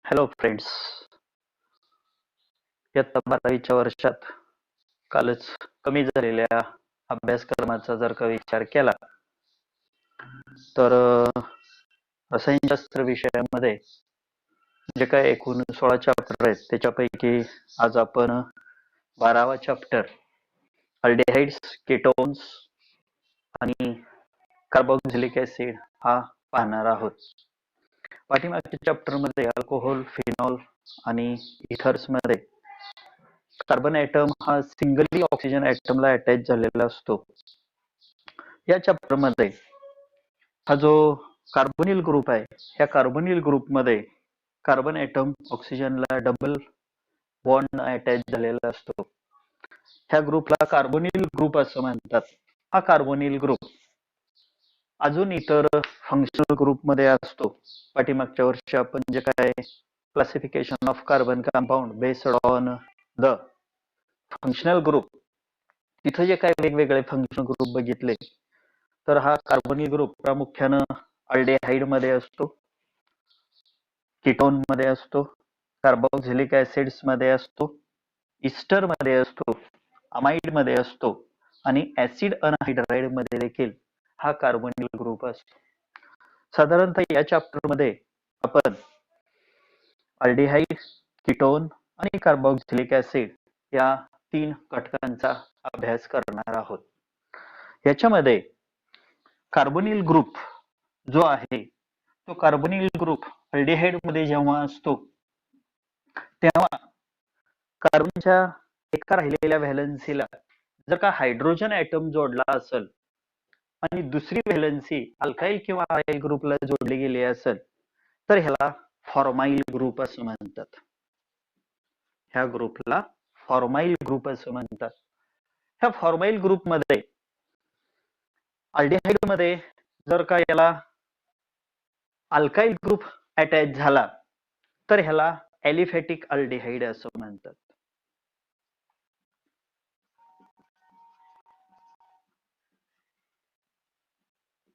Hello friends, इयत्ता 12वीच्या वर्षात कालच कमी झालेल्या अभ्यासक्रमाचा जर का विचार केला तर रसायनशास्त्र विषयामध्ये जे काय एकूण 16 चॅप्टर आहेत त्याच्यापैकी आज आपण 12वा चॅप्टर अल्डिहाइड्स, कीटोन्स आणि कार्बोक्सिलिक ऍसिड हा पाहणार आहोत. पाठीमागच्या चॅप्टर मध्ये अल्कोहोल, फिनॉल आणि इथर्स मध्ये कार्बन ॲटम हा सिंगली ऑक्सिजन ॲटमला अटॅच झालेला असतो. या चॅप्टर मध्ये हा जो कार्बोनिल ग्रुप आहे, ह्या कार्बोनिल ग्रुप मध्ये कार्बन ॲटम ऑक्सिजनला डबल बॉन्ड अटॅच झालेला असतो. ह्या ग्रुपला कार्बोनिल ग्रुप असं म्हणतात. हा कार्बोनिल ग्रुप अजून इतर फंक्शनल ग्रुप मध्ये असतो. पाठीमागच्या वर्षी आपण जे काय classification of carbon compound based on the functional group, तिथे जे काय वेगवेगळे फंक्शनल ग्रुप बघितले, तर हा कार्बोनिल ग्रुप प्रामुख्यानं अल्डेहाइड मध्ये असतो, कीटोन मध्ये असतो, कार्बोक्सिलिक ऍसिड्स मध्ये असतो, इस्टर मध्ये असतो, अमाइड मध्ये असतो आणि ऍसिड अनहायड्राइड मध्ये देखील हा कार्बोनिल ग्रुप असतो. साधारणतः या चॅप्टर मध्ये आपण अल्डिहाइड, कीटोन आणि कार्बोक्सिलिक ऍसिड या 3 घटकांचा अभ्यास करणार आहोत. याच्यामध्ये कार्बोनिल ग्रुप जो आहे तो कार्बोनिल ग्रुप अल्डिहाइड मध्ये जेव्हा असतो तेव्हा कार्बनच्या एका राहिलेल्या व्हॅलन्सीला जर का हायड्रोजन ॲटम जोडला असेल आणि दुसरी व्हॅलन्सी अल्काइल किंवा आराइल ग्रुपला जोडली गेली असेल तर ह्याला फॉर्माइल ग्रुप असं म्हणतात. ह्या ग्रुपला फॉर्माइल ग्रुप असं म्हणतात. ह्या फॉर्माइल ग्रुप मध्ये अल्डिहाइड मध्ये जर का याला अल्काइल ग्रुप अटॅच झाला तर ह्याला ॲलिफॅटिक अल्डिहाइड असं म्हणतात.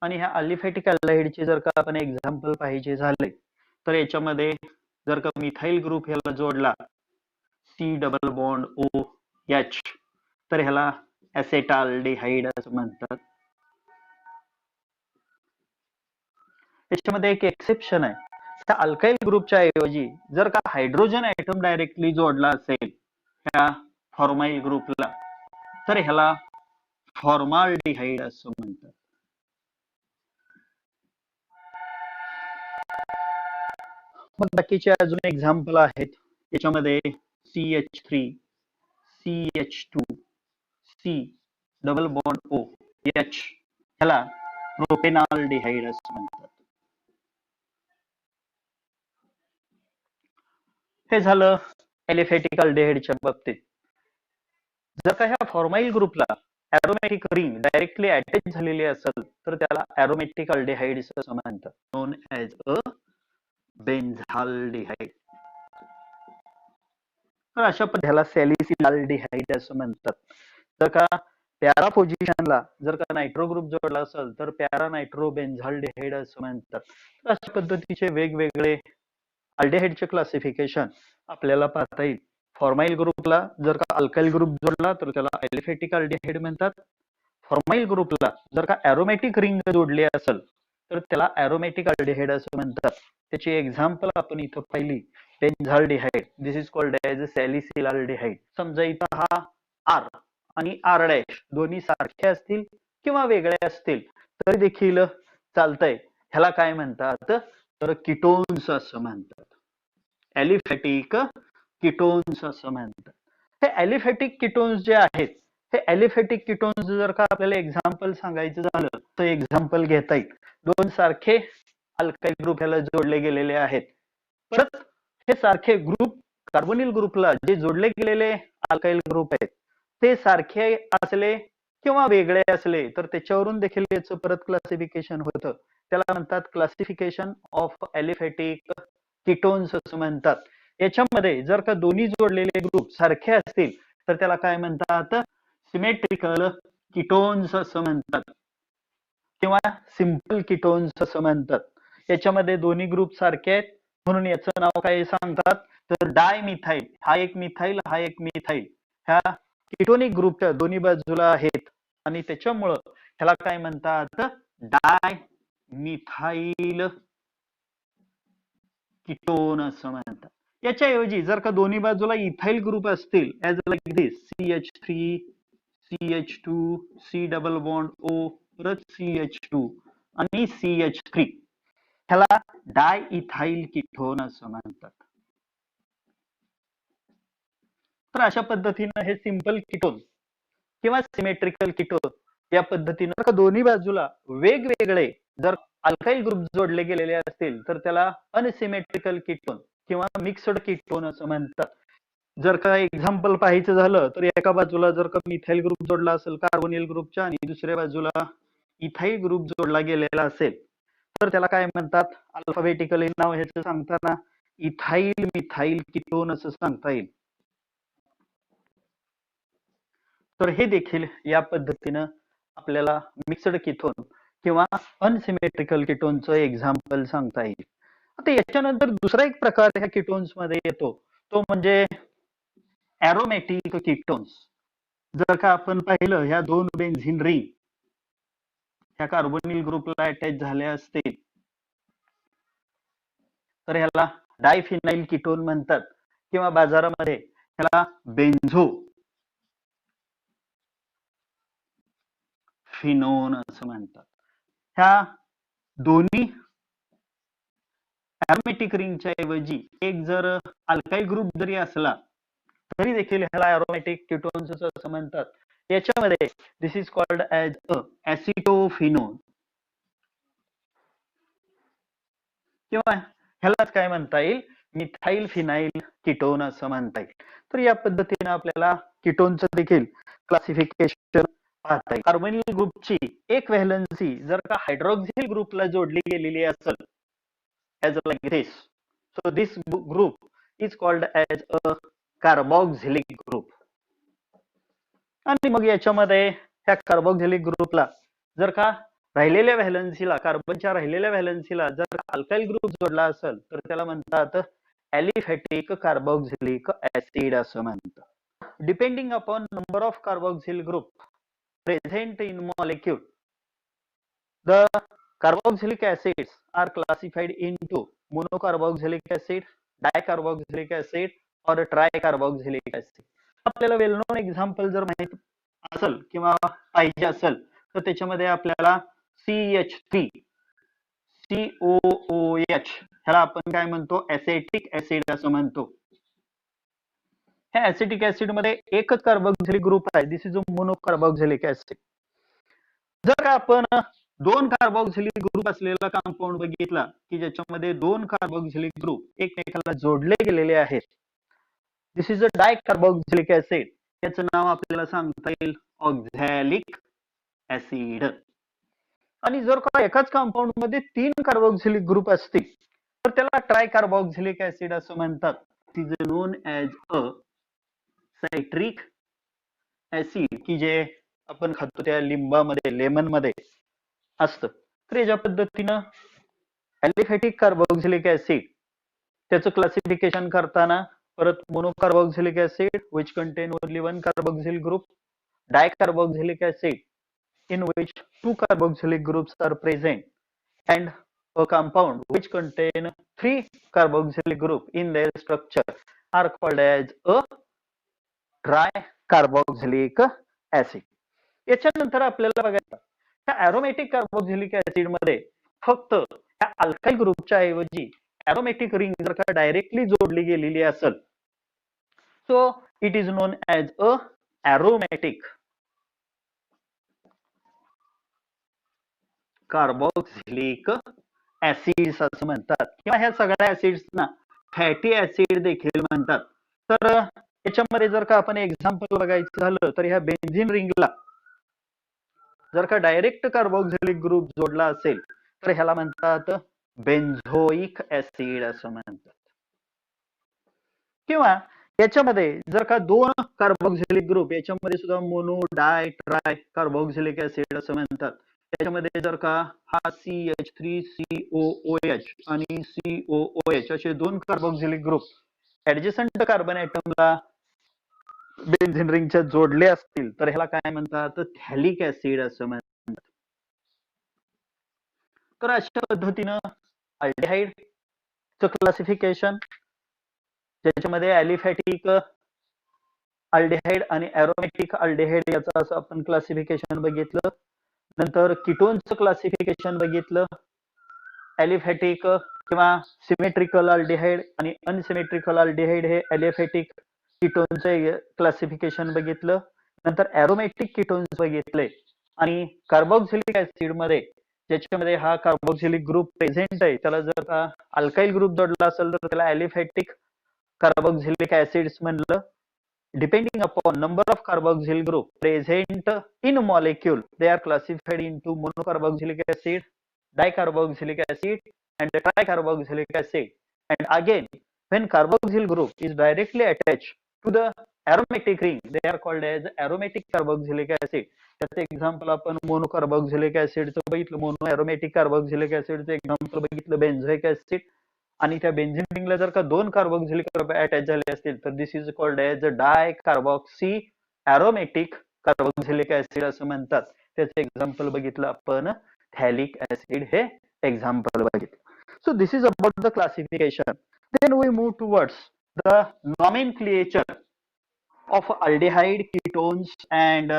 आणि ह्या अलिफॅटिक अल्डिहाइडचे जर का आपण एक्झाम्पल पाहिजे झाले तर याच्यामध्ये जर का मिथाइल ग्रुप ह्याला जोडला C double bond O H तर ह्याला ऍसेटाल्डिहाइड असं म्हणतात. त्याच्यामध्ये एक एक्सेप्शन आहे. त्या अल्काइल ग्रुपच्या ऐवजी जर का हायड्रोजन ॲटम डायरेक्टली जोडला असेल ह्या फॉर्माइल ग्रुपला तर ह्याला फॉर्माल्डिहाइड असं म्हणतात. मग बाकीचे अजून एक्झाम्पल आहेत. याच्यामध्ये CH3, CH2, C double bond O H ह्याला प्रोपेनाल्डिहाइड असं म्हणतात. हे झालं ॲलिफॅटिक अल्डिहाइडच्या बाबतीत. जर का ह्या फॉर्माइल ग्रुपला ॲरोमॅटिक रिंग डायरेक्टली अटॅच झालेली असेल तर त्याला ॲरोमॅटिक अल्डिहाइड असं म्हणतात, नोन ॲज अ बेन्झाल्डिहाइड. तर अशा पद्धतीला सॅलिसिलाल्डिहाइड असं म्हणतात. जर का पॅरा पोझिशनला जर का नायट्रो ग्रुप जोडला असेल तर पॅरा नायट्रो बेन्झाल्डिहाइड असं म्हणतात. तर अशा पद्धतीचे वेगवेगळे अल्डिहाइडचे क्लासिफिकेशन आपल्याला पाहता येईल. फॉर्माइल ग्रुपला जर का अल्काइल ग्रुप जोडला तर त्याला ॲलिफॅटिक अल्डिहाइड म्हणतात. फॉर्माइल ग्रुपला जर का ॲरोमॅटिक रिंग जोडली असेल तर त्याला ॲरोमॅटिक अल्डिहाइड असं म्हणतात. त्याची एक्झाम्पल आपण इथं पाहिली, बेन्झाल्डिहाइड, दिस इज कॉल्ड ॲज अ सॅलिसिलाल्डिहाइड. समजा इथं हा आर आणि आर डॅश दोन्ही सारखे असतील किंवा वेगळे असतील तरी देखील चालतंय. ह्याला काय म्हणतात तर कीटोन्स असं म्हणतात. ॲलिफॅटिक कीटोन्स असं म्हणतात. हे ॲलिफॅटिक कीटोन्स जे आहेत, हे ॲलिफॅटिक कीटोन्स जर का आपल्याला एक्झाम्पल सांगायचं झालं तर एक्झाम्पल घेता येईल. 2 सारखे अल्काइल ग्रुप ह्याला जोडले गेलेले आहेत. परत हे सारखे ग्रुप कार्बोनिल ग्रुपला जे जोडले गेलेले अल्काइल ग्रुप आहेत ते सारखे असले किंवा वेगळे असले तर त्याच्यावरून देखील याचं परत क्लासिफिकेशन होतं. त्याला म्हणतात क्लासिफिकेशन ऑफ ॲलिफॅटिक कीटोन्स असं म्हणतात. याच्यामध्ये जर का दोन्ही जोडलेले ग्रुप सारखे असतील तर त्याला काय म्हणतात सिमेट्रिकल कीटोन्स असं म्हणतात किंवा सिंपल कीटोन्स असं म्हणतात. याच्यामध्ये दोन्ही ग्रुप सारखे आहेत, म्हणून याचं नाव काय सांगतात तर डायमिथाइल. हा एक मिथाइल, हा एक मिथाइल, ह्या किटोनिक ग्रुपच्या दोन्ही बाजूला आहेत आणि त्याच्यामुळं ह्याला काय म्हणतात डाय मिथाइल कीटोन असं म्हणतात. याच्याऐवजी जर का दोन्ही बाजूला इथाइल ग्रुप असतील ऍज लाईक दिस CH3 CH2 C double bond O परत CH2 आणि CH3 ह्याला डाय इथाइल कीटोन असं म्हणतात. तर अशा पद्धतीने हे सिंपल कीटोन किंवा सिमेट्रिकल कीटोन या पद्धतीने दोन्ही बाजूला वेगवेगळे जर अल्काइल ग्रुप जोडले गेलेले असतील तर त्याला अनसिमेट्रिकल कीटोन किंवा मिक्सड कीटोन असं म्हणतात. जर का एक्झाम्पल पाहायचं झालं तर एका बाजूला जर का मिथाइल ग्रुप जोडला असेल कार्बोनिल ग्रुपच्या आणि दुसऱ्या बाजूला इथाइल ग्रुप जोडला गेलेला असेल तर त्याला काय म्हणतात अल्फाबेटिकली नाव ह्याचं सांगताना इथाइल मिथाइल कीटोन असं सांगता येईल. तर हे देखील या पद्धतीनं आपल्याला मिक्सड कीटोन किंवा अनसिमेट्रिकल कीटोनचं एक्झाम्पल सांगता येईल. आता याच्यानंतर दुसरा एक प्रकार ह्या कीटोन्स मध्ये येतो तो म्हणजे एरोमॅटिक कीटोन्स. जर का आपण पाहिलं ह्या दोन बेन्झीन रिंग ह्या कार्बोनिल ग्रुपला अटॅच झाल्या असतील तर ह्याला डायफिनाइल कीटोन म्हणतात किंवा बाजारामध्ये ह्याला बेन्झो फिनोन असं म्हणतात. ह्या दोन्ही एरोमॅटिक रिंगच्या ऐवजी एक जर अल्काइल ग्रुप जरी असला तरी देखील ह्याला एरोमॅटिक कीटोन्स असं म्हणतात. याच्यामध्ये दिस इज कॉल्ड ॲज ॲसिटोफिनोन किंवा ह्यालाच काय म्हणता येईल मिथाइल फिनाइल कीटोन असं म्हणता येईल. तर या पद्धतीने आपल्याला कीटोनचं देखील क्लासिफिकेशन पाहता येईल. कार्बोनिल ग्रुपची एक व्हॅलन्सी जर का हायड्रॉक्सिल ग्रुपला जोडली गेलेली असेल as like this, so this group is called as a carboxylic group. आणि मग याच्यामध्ये ह्या कार्बोक्सिलिक ग्रुपला जर का राहिलेल्या व्हॅलन्सीला कार्बनच्या राहिलेल्या व्हॅलन्सीला जर अल्काइल ग्रुप जोडला असेल तर त्याला म्हणतात ॲलिफॅटिक कार्बोक्सिलिक ऍसिड असं म्हणतात. Depending upon number of carboxyl group present in molecule the carboxylic acids are classified into monocarboxylic acid, dicarboxylic acid or tricarboxylic acid. आपल्याला वेल नोन एक्झाम्पल जर माहित असेल किंवा पाहिजे असेल तर त्याच्यामध्ये आपल्याला CH3 COOH ह्याला आपण काय म्हणतो ऍसेटिक ऍसिड असं म्हणतो. ह्या ऍसिटिक ऍसिड मध्ये एकच कार्बोक्सिलिक ग्रुप आहे, दिस इज अ मोनोकार्बोक्सिलिक ऍसिड. जर का आपण दोन कार्बोक्सिलिक ग्रुप असलेला कंपाऊंड बघितला की ज्याच्यामध्ये दोन कार्बोक्सिलिक ग्रुप एकमेकाला जोडले गेलेले आहेत, दिस इज अ डायकार्बोक्सिलिक ऍसिड. याचं नाव आपल्याला सांगता येईल ऑक्झॅलिक ऍसिड. आणि जर का एकाच कंपाऊंड मध्ये तीन कार्बोक्सिलिक ग्रुप असतील तर त्याला ट्रायकार्बोक्सिलिक ऍसिड असं म्हणतात. It is known as a citric acid की जे आपण खातो त्या लिंबामध्ये लेमन मध्ये असतं. तर याच्या पद्धतीनं ॲलिफॅटिक कार्बोक्सिलिक ऍसिड त्याचं क्लासिफिकेशन करताना परत monocarboxylic acid which contain only one carboxyl group, dicarboxylic acid in which two carboxylic groups are present, and a compound which contain three carboxylic group in their structure are called as a tricarboxylic acid. याच्यानंतर आपल्याला बघायचं त्या एरोमॅटिक carboxylic acid मध्ये फक्त त्या alkyl ग्रुपच्या ऐवजी एरोमॅटिक ring जर का डायरेक्टली जोडली गेलेली असेल so it is known as a aromatic carboxylic acids असं म्हणतात किंवा ह्या सगळ्या ऍसिड्सना फॅटी ऍसिड देखील म्हणतात. तर याच्यामध्ये जर का आपण एक्झाम्पल बघायचं झालं तर ह्या बेन्झीन रिंगला जर का डायरेक्ट कार्बोक्सिलिक ग्रुप जोडला असेल तर ह्याला म्हणतात बेन्झोइक ऍसिड असं म्हणतात. किंवा याच्यामध्ये जर का दोन कार्बोक्सिलिक ग्रुप याच्यामध्ये सुद्धा मोनो डाय ट्राय कार्बोक्सिलिक ऍसिड असं म्हणतात. त्याच्यामध्ये जर का हा CH3COOH आणि COOH असे दोन कार्बोक्सिलिक ग्रुप ऍडजसंट कार्बन ऍटमला बेन्झीन रिंगच्या जोडले असतील तर ह्याला काय म्हणतात, तर थॅलिक ऍसिड असं म्हणतात. तर अशा पद्धतीनं अल्डिहाइडचं क्लासिफिकेशन, ज्याच्यामध्ये ॲलिफॅटिक अल्डिहाइड आणि ॲरोमॅटिक अल्डिहाइड याचं असं आपण क्लासिफिकेशन बघितलं. नंतर कीटोनचं क्लासिफिकेशन बघितलं. ॲलिफॅटिक किंवा सिमेट्रिकल अल्डिहाइड आणि अनसिमेट्रिकल अल्डिहाइड हे ॲलिफॅटिक कीटोनचं क्लासिफिकेशन बघितलं. नंतर ॲरोमॅटिक कीटोन्स बघितले आणि कार्बोक्सिलिक ऍसिड मध्ये ज्याच्यामध्ये हा कार्बोक्सिलिक ग्रुप प्रेझेंट आहे त्याला जर का अल्काइल ग्रुप जोडला असेल तर त्याला ॲलिफॅटिक कार्बोक्सिलिक ऍसिड्स म्हणलं. Depending upon number of carboxyl group present in molecule, they are classified into monocarboxylic acid, dicarboxylic acid, and tricarboxylic acid. And again, when carboxyl group is directly attached to the aromatic ring, they are called as aromatic carboxylic acid. त्याचं example आपण monocarboxylic ऍसिडचं बघितलं, mono एरोमॅटिक carboxylic ऍसिडचं example बघितलं बेन्झोइक acid. आणि त्या benzene रिंगला जर का दोन carboxylic group attach झाले असतील तर this is called as dicarboxy aromatic carboxylic acid असं म्हणतात. त्याचं एक्झाम्पल बघितलं आपण थॅलिक ऍसिड हे एक्झाम्पल बघितलं. So this is about the classification. Then we move towards the nomenclature of aldehyde, ketones and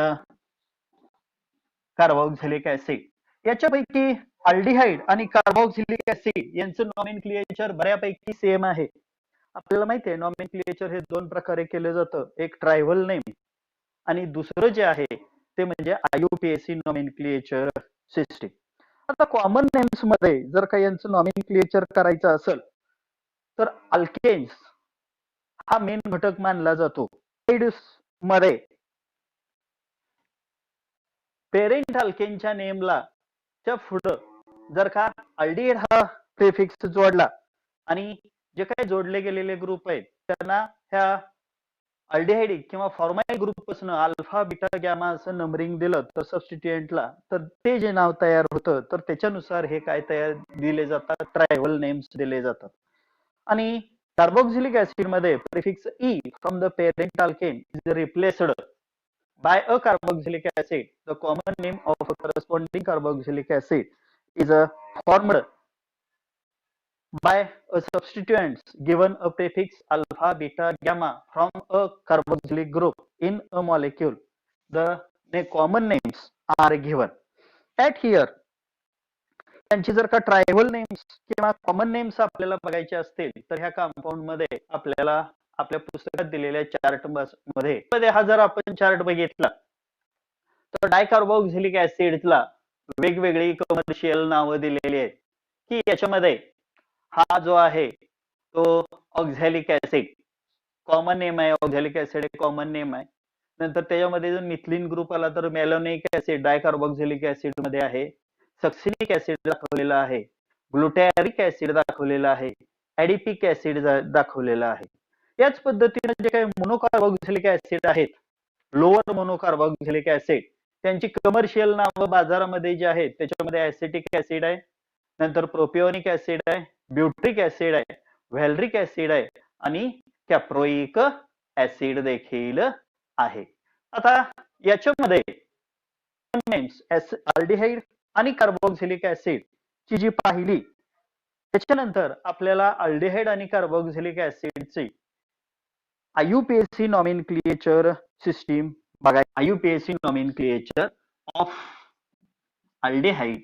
carboxylic acid. याच्यापैकी aldehyde आणि carboxylic acid यांचं नॉमेनक्लिएचर बऱ्यापैकी सेम आहे. आपल्याला माहिती आहे नॉमेनक्लिएचर हे दोन प्रकारे केलं जातं, एक ट्रायव्हल नेम आणि दुसरं जे आहे ते म्हणजे IUPAC नॉमेनक्लिएचर सिस्टीम. आता कॉमन नेम्स मध्ये जर का यांचं नॉमेनक्लिएचर करायचं असेल तर अल्केन्स हा मेन घटक मानला जातो. मध्ये पेरेंट अल्केनच्या नेमला च्या पुढं जर का अल्डिहाइड हा प्रिफिक्स जोडला आणि जे काही जोडले गेलेले ग्रुप आहेत त्यांना ह्या अल्डिहाइड किंवा फॉर्माइल ग्रुप पासून अल्फा बीटा गॅमा असं नंबरिंग दिलं तर सबस्टिट्युएंटला तर ते जे नाव तयार होतं तर त्याच्यानुसार हे काय तयार दिले जातात, ट्रायव्हल नेम्स दिले जातात. आणि कार्बोक्सिलिक ऍसिड मध्ये prefix E from the parent alkane is replaced by a carboxylic acid. The common name of a corresponding carboxylic acid is formed by a substituent given a prefix alpha, beta, gamma from a carboxylic group in a molecule. The common names are given. At here, त्यांची जर का travel names किंवा common names आपल्याला बघायचे असतील तर ह्या compound मध्ये आपल्याला आपल्या पुस्तकात दिलेल्या चार्ट मध्ये हा जर आपण चार्ट बघितला तर डायकार्बोक्सिलिक ऍसिडला वेगवेगळी कमर्शियल नावं दिलेली आहेत की याच्यामध्ये हा जो आहे तो ऑक्झॅलिक ऍसिड कॉमन नेम आहे, ऑक्झॅलिक ऍसिड एक कॉमन नेम आहे. नंतर त्याच्यामध्ये जर मिथिलीन ग्रुप आला तर मेलोनिक ऍसिड डायकार्बोक्सिलिक ऍसिड मध्ये आहे, सक्सिनिक ऍसिड दाखवलेला आहे, ग्लुटॅरिक ऍसिड दाखवलेला आहे, ऍडिपिक ऍसिड दाखवलेला आहे. याच पद्धतीने जे काही मोनोकार्बोक्सिलिक ऍसिड आहेत, लोअर मोनोकार्बोक्सिलिक ऍसिड, त्यांची कमर्शियल नावं बाजारामध्ये जे आहेत त्याच्यामध्ये ऍसिटिक ऍसिड आहे, नंतर प्रोपिओनिक ऍसिड आहे, ब्युट्रिक ऍसिड आहे, व्हॅलरिक ऍसिड आहे आणि कॅप्रोइक ऍसिड देखील आहे. आता याच्यामध्ये अल्डिहाइड आणि कार्बोक्सिलिक ऍसिड ची जी पाहिली त्याच्यानंतर आपल्याला अल्डिहाइड आणि कार्बोक्सिलिक ऍसिडची IUPAC नॉमेनक्लिएचर सिस्टीम बघायची. IUPAC nomenclature of aldehyde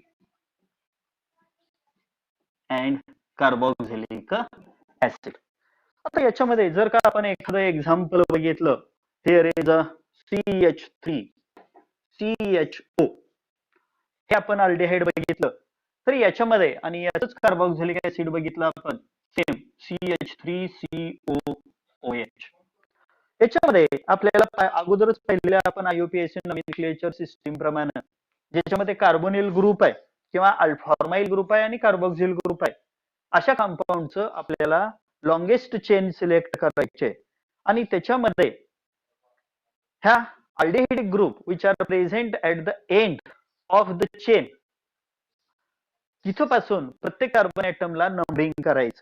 and carboxylic acid. आता याच्यामध्ये जर का आपण एखादं एक्झाम्पल बघितलं, हिअर इज अ CH3CHO हे आपण अल्डिहाइड बघितलं तर याच्यामध्ये आणि याचंच कार्बोक्सिलिक ऍसिड बघितलं आपण सेम CH3COOH. याच्यामध्ये आपल्याला अगोदरच पाहिलेल्या आपण IUPAC नॉमेनक्लिएचर सिस्टीम प्रमाणे ज्याच्यामध्ये कार्बोनिल ग्रुप आहे किंवा फॉर्माइल ग्रुप आहे आणि कार्बोक्सिल ग्रुप आहे अशा कंपाऊंडचं आपल्याला लॉंगेस्ट चेन सिलेक्ट करायचे आणि त्याच्यामध्ये ह्या aldehyde group which are present at the end of the chain, तिथपासून प्रत्येक कार्बन ऍटमला नंबरिंग करायचं.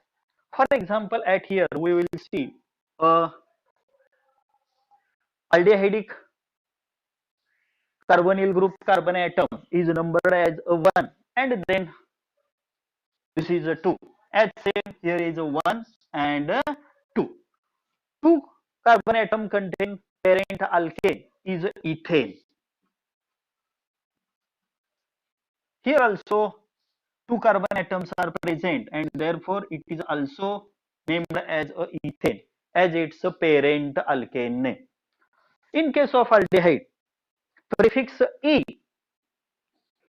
For example at here we will see aldehydic carbonyl group carbon atom is numbered as a 1 and then this is a 2. As same here is a 1 and a 2. 2 carbon atom contain parent alkane is ethane. Here also 2 carbon atoms are present and therefore it is also named as a ethane as its a parent alkane name. In case of aldehyde, prefix E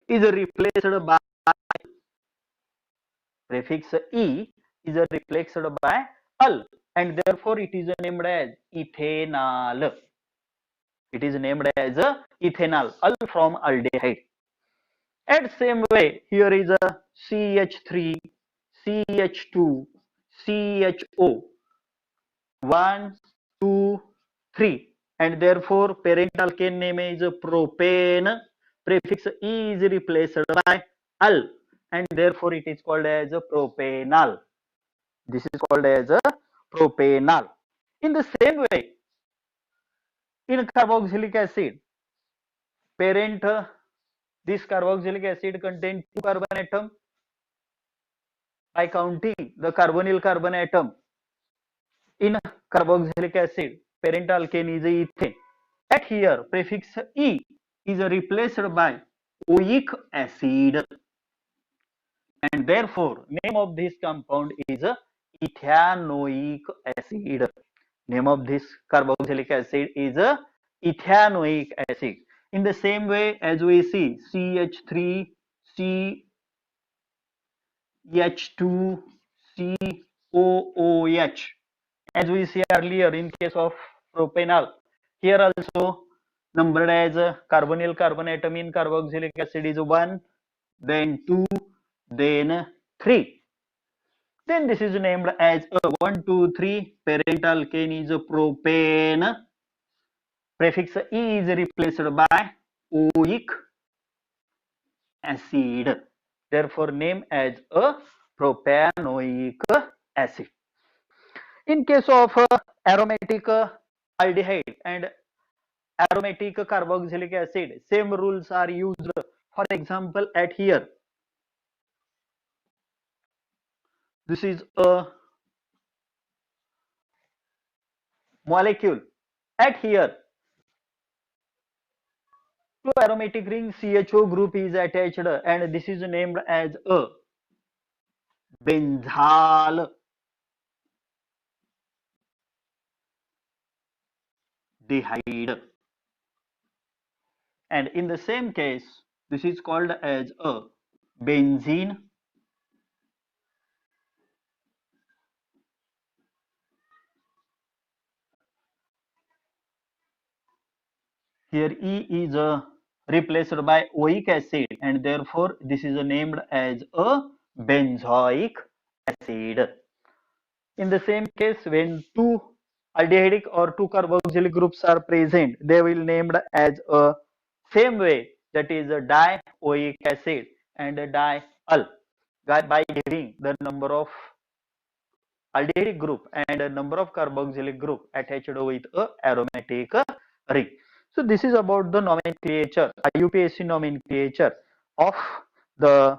is replaced by al and therefore it is named as ethanol. It is named as ethanol, al from aldehyde. And same way here is a CH3, CH2, CHO, 1, 2, 3 and therefore parent alkane name is propane. Prefix E is replaced by al and therefore it is called as propanol. This is called as a propanol. In the same way, in carboxylic acid, parent this carboxylic acid contains 2 carbon atom. By counting the carbonyl carbon atom in carboxylic acid, parent alkane is ethane. At here, prefix E is replaced by oic acid and therefore name of this compound is ethanoic acid. Name of this carboxylic acid is ethanoic acid. In the same way as we see CH3, CH2, COOH. As we see earlier in case of propanol, here also numbered as carbonyl carbon atom in carboxylic acid is 1, then 2, then 3. Then this is named as 1, 2, 3. Parent alkane is propane. Prefix E is replaced by oic acid. Therefore, name as a propanoic acid. In case of aromatic aldehyde and aromatic carboxylic acid, same rules are used. For example, at here, this is a molecule. At here, to aromatic ring CHO group is attached and this is named as a benzaldehyde. And in the same case, this is called as a benzene. Here E is replaced by oic acid and therefore this is named as a benzoic acid. In the same case, when two aldehydic or two carboxylic groups are present, they will named as a same way, that is a dioic acid and a diol by giving the number of aldehydic group and a number of carboxylic group attached with a aromatic ring. So this is about the nomenclature, IUPAC nomenclature of the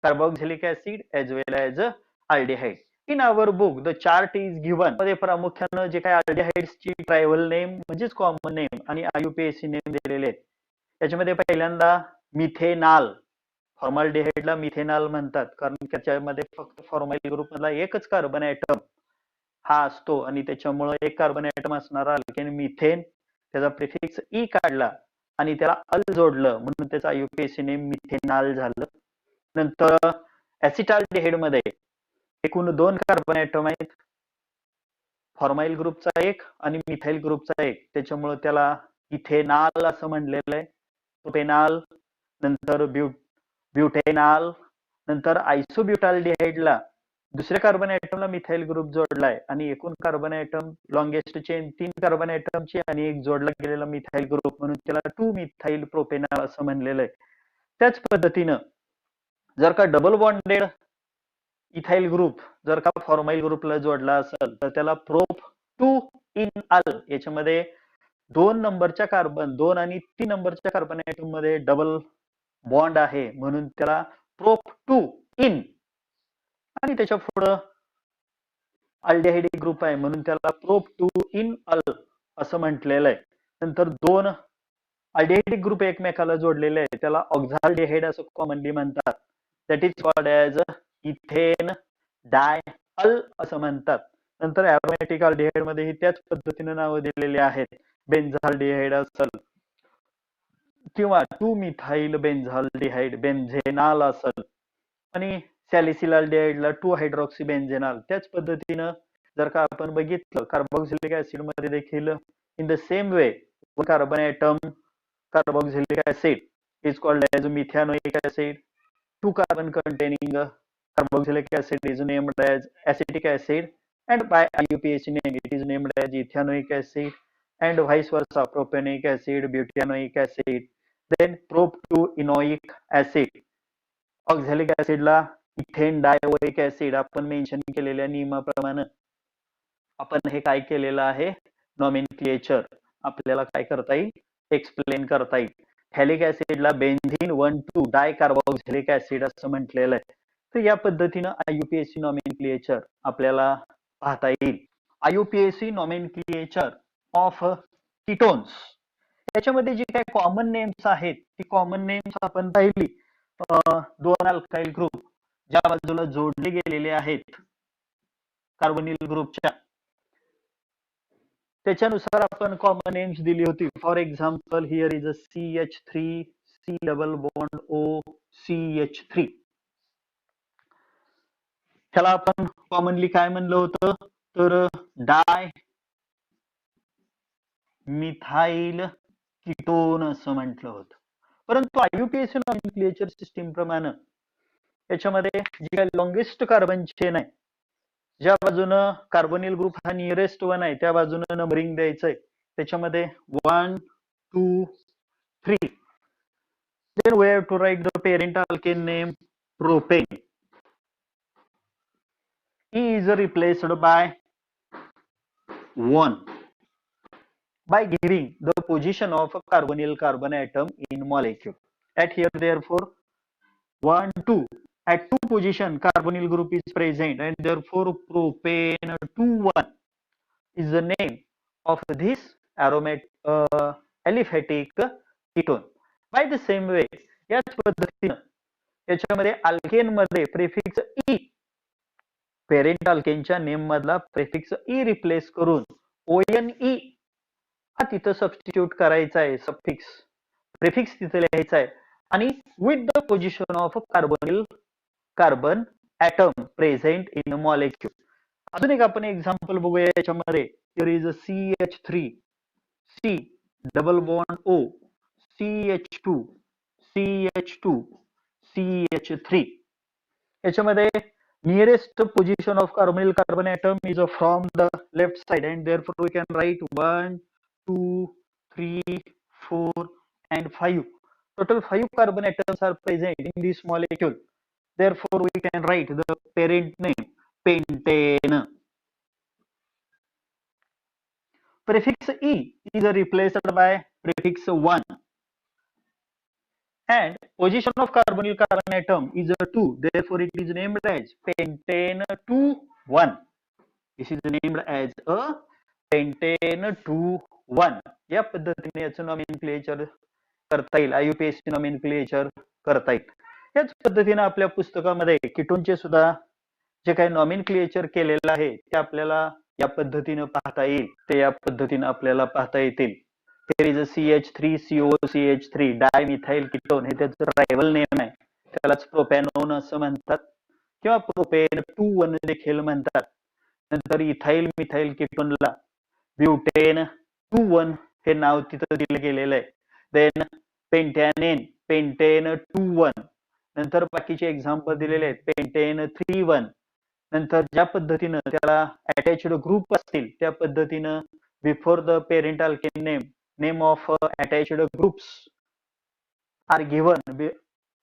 carboxylic acid as well as aldehyde. In our book, the chart is given. मध्ये प्रामुख्याने जे काही aldehydes ची travel name म्हणजेच common name आणि IUPAC name दिलेले आहेत. त्याच्यामध्ये पहिल्यांदा मिथेनॉल, फॉर्मल्डिहाइडला मिथेनॉल म्हणतात कारण त्याच्यामध्ये फक्त फॉर्माइल ग्रुप मधला एकच कार्बन ऍटम हा असतो आणि त्याच्यामुळे एक कार्बन ऍटम असणारा अल्केन मिथेन, त्याचा प्रिफिक्स ई काढला आणि त्याला अल जोडलं म्हणून त्याचा IUPAC नेम मिथेनॉल झालं. नंतर ऍसिटाल्डिहाइड मध्ये एकूण 2 कार्बन ऍटम आहेत, फॉर्माइल ग्रुपचा एक आणि मिथाइल ग्रुपचा एक, त्याच्यामुळे त्याला इथेनॉल असं म्हणलेलं आहे. प्रोपेनॉल, नंतर ब्युटेनॉल, नंतर आयसोब्युटाल्डिहाइडला दुसऱ्या कार्बन ऍटमला मिथाइल ग्रुप जोडलाय आणि एकूण carbon atom longest chain 3 carbon ऍटमची आणि एक जोडला गेलेला मिथाइल ग्रुप म्हणून त्याला 2 मिथाइल प्रोपेनॉल असं म्हणलेलं आहे. त्याच पद्धतीनं जर का डबल बॉन्डेड इथाइल ग्रुप जर का फॉर्माइल ग्रुपला जोडला असेल तर त्याला प्रोप 2 इन अल याच्यामध्ये 2 नंबरच्या कार्बन 2 आणि 3 नंबरच्या कार्बन ऍटम मध्ये डबल बॉन्ड आहे म्हणून त्याला प्रोप 2 इन आणि त्याच्या पुढे अल्डेहाइड ग्रुप आहे म्हणून त्याला प्रोप 2 इन अल असं म्हटलेलं आहे. नंतर 2 अल्डेहाइड ग्रुप एकमेकाला जोडलेले आहे त्याला ऑक्झाल्डेहाइड असं कॉमनली म्हणतात. That is called as ethanedial असं म्हणतात. नंतर ॲरोमॅटिक अल्डेहाइड मध्ये त्याच पद्धतीने नावं दिलेली आहेत. बेन्झाल्डेहाइड असेल किंवा 2 मिथाइल बेन्झाल्डेहाइड बेन्झेनाल असेल आणि सॅलिसिल अल्डेहाइडला 2 हायड्रॉक्सी बेन्झेनाल. त्याच पद्धतीनं जर का आपण बघितलं कार्बोक्सिलिक ऍसिड मध्ये देखील in the same way carbon atom carboxylic acid is called as methanoic acid. 2 carbon containing carboxylic acid is named as acetic acid and by IUPAC name it is named as ethanoic acid and vice versa propanoic acid, butanoic acid, then prop-2-enoic acid. Oxalic ऍसिडला ethanedioic acid आपण mention केलेल्या नियमाप्रमाणे आपण हे काय केलेलं आहे nomenclature आपल्याला काय करता येईल एक्सप्लेन करता येईल. फॅलिक ऍसिडला बेन्झीन 1,2 डाय कार्बोक्सिलिक ऍसिड असं म्हटलेलं आहे. तर या पद्धतीनं आययुपीएसी नॉमेनक्लेचर आपल्याला पाहता येईल. आययुपीएसी नॉमेनक्लेचर ऑफ कीटोन्स याच्यामध्ये जी काही कॉमन नेम्स आहेत ती कॉमन नेम्स आपण पाहिली. 2 अल्काइल ग्रुप ज्या बाजूला जोडले गेलेले आहेत कार्बोनिल ग्रुपच्या त्याच्यानुसार आपण कॉमन नेम्स दिली होती. For example here is a CH3 C double bond O CH3. ह्याला आपण कॉमनली काय म्हणलं होतं तर डाय मिथाइल कीटोन असं म्हटलं होतं. परंतु आययुपीएसी नॉमेनक्लेचर सिस्टीम प्रमाणे याच्यामध्ये जी काही लॉंगेस्ट कार्बन चेन आहे ज्या बाजूनं कार्बोनिल ग्रुप हा नियरेस्ट वन आहे त्या बाजूनं नंबरिंग द्यायचंय. त्याच्यामध्ये 1 2 3 then we have to write the parent alkane name propane. E is replaced by 1 by giving the position of a carbonyl carbon atom in molecule. At here therefore 1 2 at 2 position carbonyl group is present and therefore propane 2,1 is the name of this aromatic aliphatic ketone. By the same way याच पद्धतीने याच्यामध्ये alkane मध्ये prefix E parent अल्केनच्या name मधला prefix E replace करून ONE हा तिथं substitute करायचा आहे. सफिक्स प्रेफिक्स तिथे लिहायचा आहे आणि with the position of carbonyl carbon atom present in molecule. अजून एक आपण एक्झाम्पल बघूया याच्यामध्ये. Here is a CH3 C double bond O CH2 CH2 CH3. याच्यामध्ये nearest position of carbonyl carbon atom is from the left side and therefore we can write 1 2 3 4 and 5. Total 5 carbon atoms are present in this molecule. Therefore we can write the parent name pentane. Prefix E is replaced by prefix 1 and position of carbonyl carbon atom is 2. Therefore it is named as pentane 2,1. This is named as a pentane 2,1. या पद्धतीने याचं nomenclature करता येईल. आययुपीएसी nomenclature करता येईल. याच पद्धतीने आपल्या पुस्तकामध्ये कीटोनचे सुद्धा जे काही नॉमेनक्लेचर केलेलं आहे ते आपल्याला या पद्धतीने पाहता येईल. ते या पद्धतीने आपल्याला पाहता येतील. There is a CH3COCH3 dimethyl ketone हे त्याचं रायव्हल नेम आहे. त्यालाच प्रोपॅनोन असं म्हणतात किंवा प्रोपेन 2,1 देखील म्हणतात. नंतर इथाइल मिथाइल कीटोनला ब्युटेन 2,1 हे नाव तिथं दिलं गेलेलं आहे. देन पेंटॅनेन पेंटेन 2,1. नंतर बाकीचे एक्झाम्पल दिलेले आहेत पेंटेन 3,1. नंतर ज्या पद्धतीनं त्याला अटॅच्ड ग्रुप असतील त्या पद्धतीनं before the parent alkane name of attached groups are given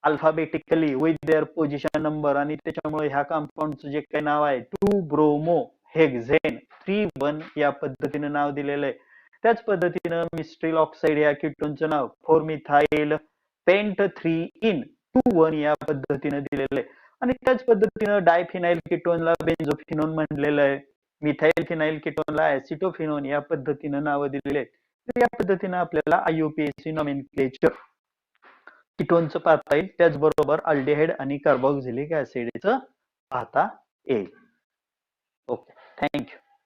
alphabetically with their position number, आणि त्याच्यामुळे ह्या कंपाऊंडचं जे काही नाव आहे 2 ब्रोमो हेक्झेन 3 1 या पद्धतीने नाव दिलेलं आहे. त्याच पद्धतीनं मिस्ट्रिल ऑक्साईड या कीटोनचं नाव 4 मिथाइल पेंट 3 इन 2 1 या पद्धतीने दिलेलं आहे. आणि त्याच पद्धतीनं डायफिनाइल कीटोनला बेन्झोफिनोन म्हणलेलं आहे, मिथाइल फिनाइल कीटोनला ऍसिटोफिनोन या पद्धतीनं नावं दिलेली आहेत. तर या पद्धतीनं आपल्याला IUPAC नॉमेनक्लेचर कीटोनचं पाहता येईल, त्याचबरोबर अल्डिहाइड आणि कार्बोक्सिलिक ऍसिडचं पाहता येईल. Okay, thank you.